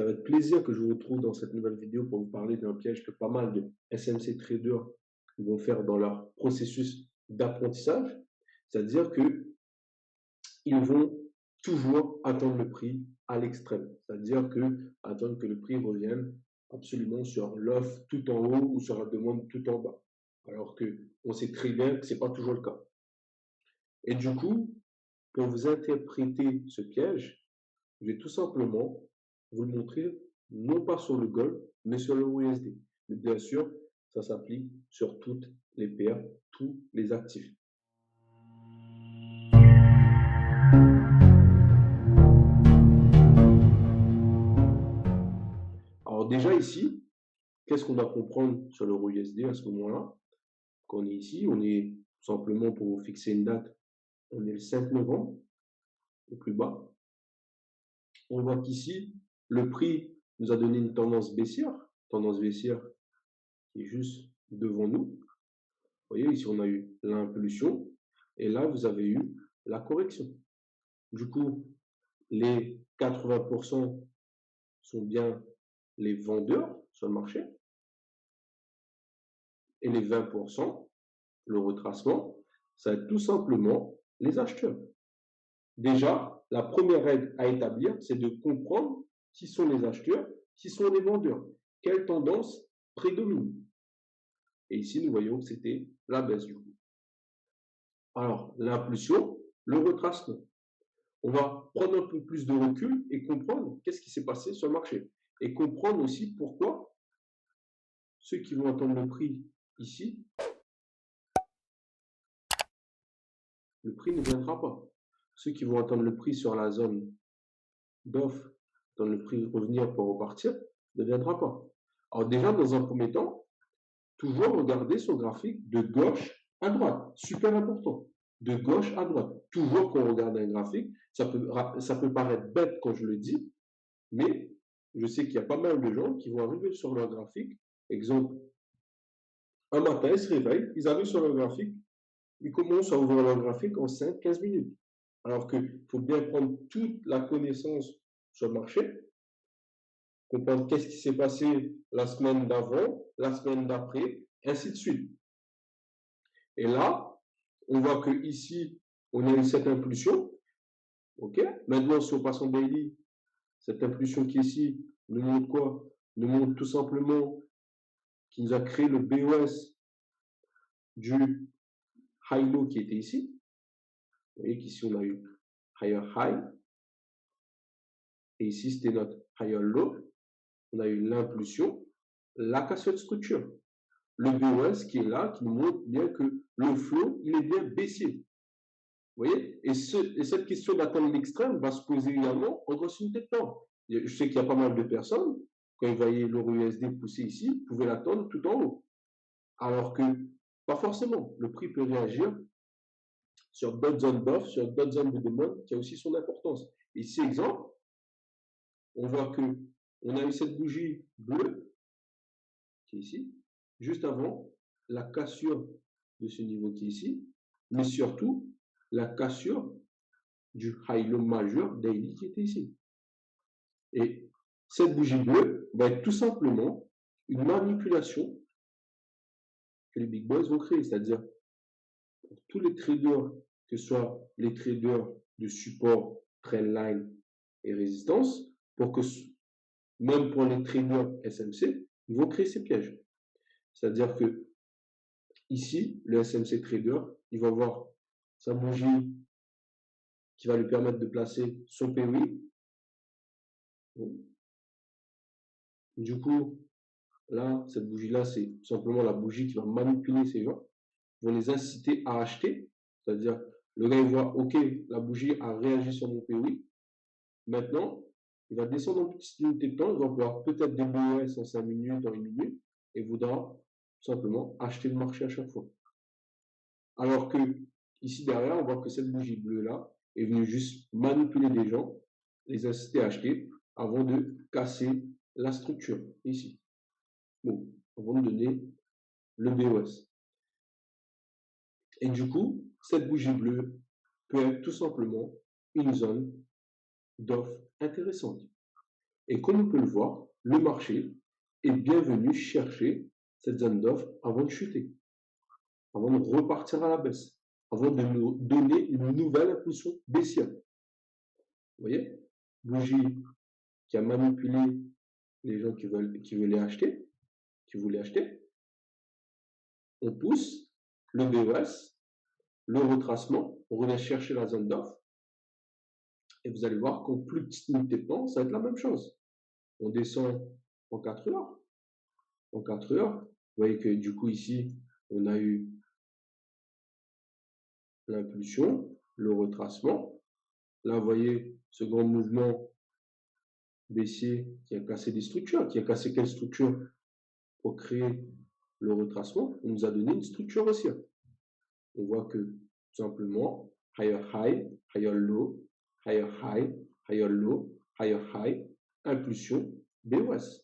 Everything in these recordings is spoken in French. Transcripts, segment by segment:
C'est avec plaisir que je vous retrouve dans cette nouvelle vidéo pour vous parler d'un piège que pas mal de SMC traders vont faire dans leur processus d'apprentissage. C'est-à-dire qu'ils vont toujours attendre le prix à l'extrême. C'est-à-dire attendre que le prix revienne absolument sur l'offre tout en haut ou sur la demande tout en bas. Alors qu'on sait très bien que ce n'est pas toujours le cas. Et du coup, pour vous interpréter ce piège, je vais tout simplement vous le montrer, non pas sur le Gold, mais sur le USD. Mais bien sûr, ça s'applique sur toutes les paires, tous les actifs. Alors déjà ici, qu'est-ce qu'on doit comprendre sur l'euro USD à ce moment-là? Qu'on est ici, on est tout simplement pour vous fixer une date, on est le 5 novembre, au plus bas. On voit qu'ici, le prix nous a donné une tendance baissière qui est juste devant nous. Vous voyez, ici, on a eu l'impulsion et là, vous avez eu la correction. Du coup, les 80% sont bien les vendeurs sur le marché et les 20%, le retracement, ça va être tout simplement les acheteurs. Déjà, la première règle à établir, c'est de comprendre qui sont les acheteurs, qui sont les vendeurs, quelle tendance prédomine. Et ici, nous voyons que c'était la baisse du coup. Alors, l'impulsion, le retracement. On va prendre un peu plus de recul et comprendre qu'est-ce qui s'est passé sur le marché. Et comprendre aussi pourquoi ceux qui vont attendre le prix ici, le prix ne viendra pas. Ceux qui vont attendre le prix sur la zone d'offre, attendre le prix revenir pour repartir, ne viendra pas. Alors déjà, dans un premier temps, toujours regarder son graphique de gauche à droite. Super important. De gauche à droite. Toujours qu'on regarde un graphique, ça peut paraître bête quand je le dis, mais je sais qu'il y a pas mal de gens qui vont arriver sur leur graphique. Exemple, un matin, ils se réveillent, ils arrivent sur leur graphique, ils commencent à ouvrir leur graphique en 5-15 minutes. Alors qu'il faut bien prendre toute la connaissance sur le marché, comprendre qu'est-ce qui s'est passé la semaine d'avant, la semaine d'après, ainsi de suite. Et là, on voit que ici, on a eu cette impulsion. OK? Maintenant, si on passe en daily, cette impulsion qui est ici nous montre quoi? Nous montre tout simplement qu'il nous a créé le BOS du high low qui était ici. Vous voyez qu'ici, on a eu higher high. Et ici, c'était notre higher low. On a eu l'impulsion, la cassure de structure. Le BOS qui est là, qui nous montre bien que le flow, il est bien baissier. Vous voyez? Et cette question d'attendre l'extrême va se poser également en grosse unité de temps. Je sais qu'il y a pas mal de personnes, quand ils voyaient l'euro USD pousser ici, pouvaient l'attendre tout en haut. Alors que, pas forcément. Le prix peut réagir sur d'autres zones d'offre, sur d'autres zones de demande, qui a aussi son importance. Ici, exemple, on voit que on a eu cette bougie bleue, qui est ici, juste avant la cassure de ce niveau qui est ici, mais surtout la cassure du high low majeur daily qui était ici. Et cette bougie bleue va être tout simplement une manipulation que les big boys vont créer, c'est-à-dire pour tous les traders, que ce soit les traders de support, trendline et résistance, pour que même pour les traders SMC, ils vont créer ces pièges. C'est-à-dire que ici, le SMC trader, il va voir sa bougie qui va lui permettre de placer son POI. Du coup, là, cette bougie-là, c'est simplement la bougie qui va manipuler ces gens, vont les inciter à acheter. C'est-à-dire, le gars, il voit, OK, la bougie a réagi sur mon POI. Maintenant, il va descendre en petite unité de temps, il va voir peut-être des BOS en 5 minutes, en 1 minute, et voudra simplement acheter le marché à chaque fois. Alors que, ici derrière, on voit que cette bougie bleue-là est venue juste manipuler des gens, les inciter à acheter avant de casser la structure, ici. Bon, avant de donner le BOS. Et du coup, cette bougie bleue peut être tout simplement une zone d'offre intéressante. Et comme on peut le voir, le marché est bien venu chercher cette zone d'offre avant de chuter, avant de repartir à la baisse, avant de nous donner une nouvelle impulsion baissière. Vous voyez? Bougie qui a manipulé les gens qui voulaient acheter. On pousse le BOS, le retracement, on revient chercher la zone d'offre. Et vous allez voir qu'en plus petite unité de temps, ça va être la même chose. On descend en 4 heures. En 4 heures, vous voyez que du coup ici, on a eu l'impulsion, le retracement. Là, vous voyez ce grand mouvement baissier qui a cassé des structures. Qui a cassé quelle structure? Pour créer le retracement, on nous a donné une structure haussière. On voit que tout simplement, higher high, higher low, higher high, higher low, higher high, impulsion, BOS.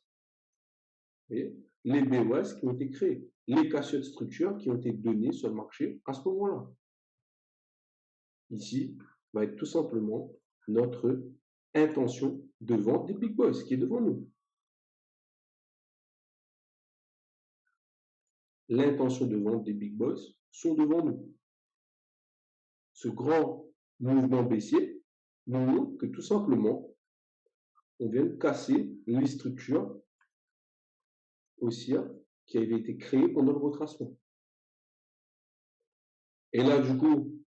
Vous voyez? Les BOS qui ont été créés, les cassures de structure qui ont été données sur le marché à ce moment-là. Ici, va être tout simplement notre intention de vente des big boys qui est devant nous. L'intention de vente des big boys sont devant nous. Ce grand mouvement baissier nous montre que tout simplement, on vient de casser les structures haussières qui avaient été créées pendant le retracement. Et là, du coup,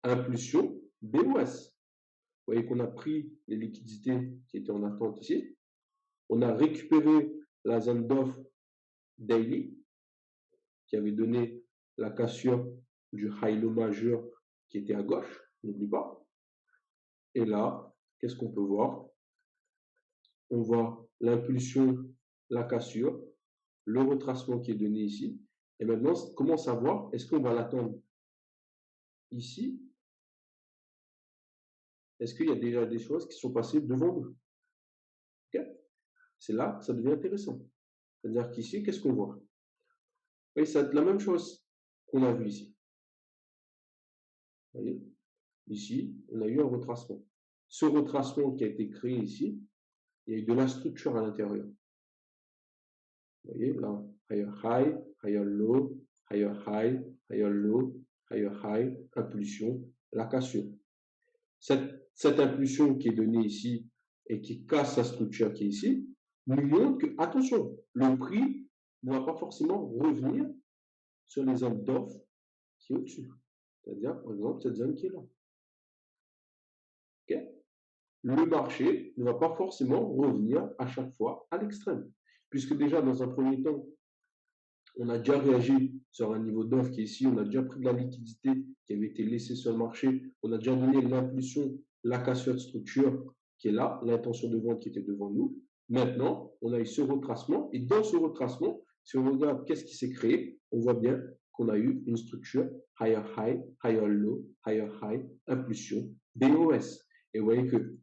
impulsion BOS. Vous voyez qu'on a pris les liquidités qui étaient en attente ici. On a récupéré la zone d'offre daily qui avait donné la cassure du high-low majeur qui était à gauche, n'oublie pas. Et là, qu'est-ce qu'on peut voir? On voit l'impulsion, la cassure, le retracement qui est donné ici. Et maintenant, comment savoir? Est-ce qu'on va l'attendre ici? Est-ce qu'il y a déjà des choses qui sont passées devant nous? Okay? C'est là que ça devient intéressant. C'est-à-dire qu'ici, qu'est-ce qu'on voit? Oui, c'est la même chose qu'on a vu ici. Vous voyez? Ici, on a eu un retracement. Ce retracement qui a été créé ici, il y a eu de la structure à l'intérieur. Vous voyez, là, higher high, higher low, higher high, higher low, higher high, impulsion, la cassure. Cette impulsion qui est donnée ici et qui casse la structure qui est ici, nous montre que, attention, le prix ne va pas forcément revenir sur les zones d'offre qui est au-dessus. C'est-à-dire, par exemple, cette zone qui est là. Okay? Le marché ne va pas forcément revenir à chaque fois à l'extrême. Puisque déjà, dans un premier temps, on a déjà réagi sur un niveau d'offre qui est ici, on a déjà pris de la liquidité qui avait été laissée sur le marché, on a déjà donné l'impulsion, la cassure de structure qui est là, l'intention de vente qui était devant nous. Maintenant, on a eu ce retracement, et dans ce retracement, si on regarde qu'est-ce qui s'est créé, on voit bien qu'on a eu une structure higher high, higher low, higher high, impulsion, BOS. Et vous voyez que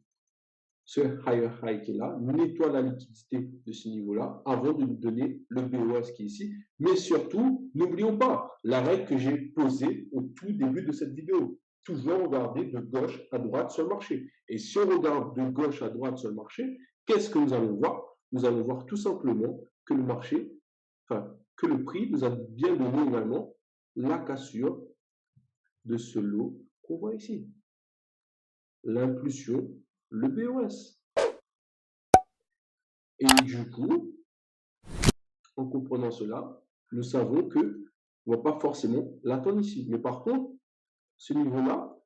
ce higher high qui est là nettoie la liquidité de ce niveau-là avant de nous donner le BOS qui est ici. Mais surtout, n'oublions pas la règle que j'ai posée au tout début de cette vidéo. Toujours regarder de gauche à droite sur le marché. Et si on regarde de gauche à droite sur le marché, qu'est-ce que nous allons voir? Nous allons voir tout simplement que le marché, que le prix nous a bien donné également la cassure de ce lot qu'on voit ici. L'impulsion, le BOS. Et du coup, en comprenant cela, nous savons que on ne va pas forcément l'attendre ici. Mais par contre, ce niveau-là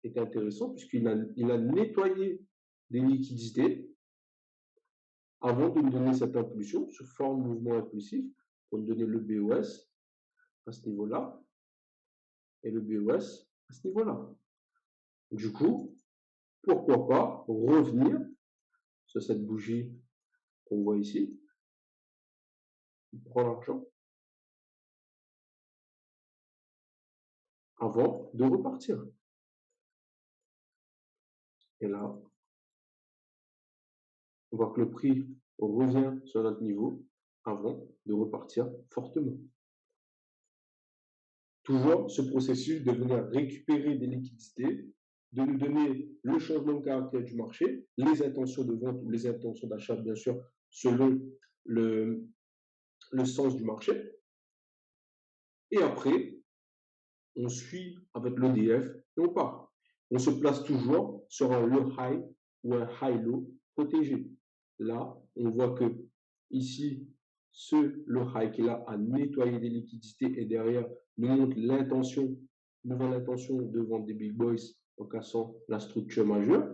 est intéressant puisqu'il a nettoyé des liquidités avant de nous donner cette impulsion, ce fort mouvement impulsif, pour nous donner le BOS à ce niveau-là et le BOS à ce niveau-là. Du coup, pourquoi pas revenir sur cette bougie qu'on voit ici. Il prend l'argent avant de repartir. Et là, on voit que le prix revient sur notre niveau avant de repartir fortement. Toujours ce processus de venir récupérer des liquidités de nous donner le changement de caractère du marché, les intentions de vente ou les intentions d'achat, bien sûr, selon le sens du marché. Et après, on suit avec l'EDF et on part. On se place toujours sur un low high ou un high low protégé. Là, on voit que ici, le high qui est là a nettoyé des liquidités et derrière nous montre l'intention, nouvelle intention de vendre des big boys en cassant la structure majeure.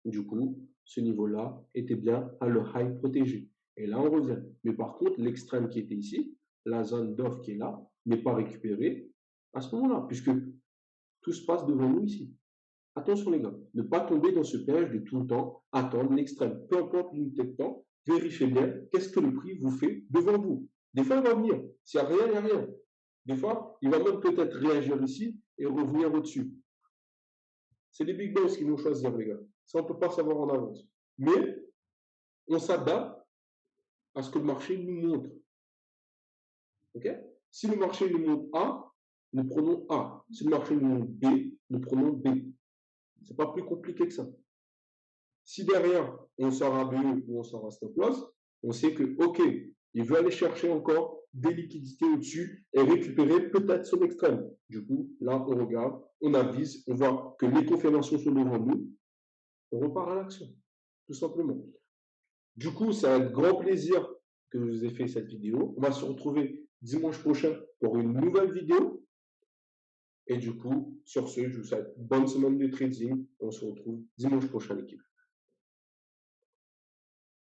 Du coup, ce niveau-là était bien à le high protégé. Et là, on revient. Mais par contre, l'extrême qui était ici, la zone d'offre qui est là, n'est pas récupérée à ce moment-là, puisque tout se passe devant nous ici. Attention les gars, ne pas tomber dans ce piège de tout le temps attendre l'extrême. Peu importe l'unité de temps, vérifiez bien qu'est-ce que le prix vous fait devant vous. Des fois, il va venir. S'il n'y a rien, il n'y a rien. Des fois, il va même peut-être réagir ici et revenir au-dessus. C'est les big boss qui vont choisir, les gars. Ça, on ne peut pas savoir en avance. Mais on s'adapte à ce que le marché nous montre. Ok? Si le marché nous montre A, nous prenons A. Si le marché nous montre B, nous prenons B. Ce n'est pas plus compliqué que ça. Si derrière, on sort à BE ou on sort à stop loss, on sait que, OK, il veut aller chercher encore des liquidités au-dessus et récupérer peut-être son extrême. Du coup, là, on regarde, on avise, on voit que les confirmations sont devant nous, on repart à l'action, tout simplement. Du coup, c'est un grand plaisir que je vous ai fait cette vidéo. On va se retrouver dimanche prochain pour une nouvelle vidéo. Et du coup, sur ce, je vous souhaite une bonne semaine de trading. On se retrouve dimanche prochain, l'équipe.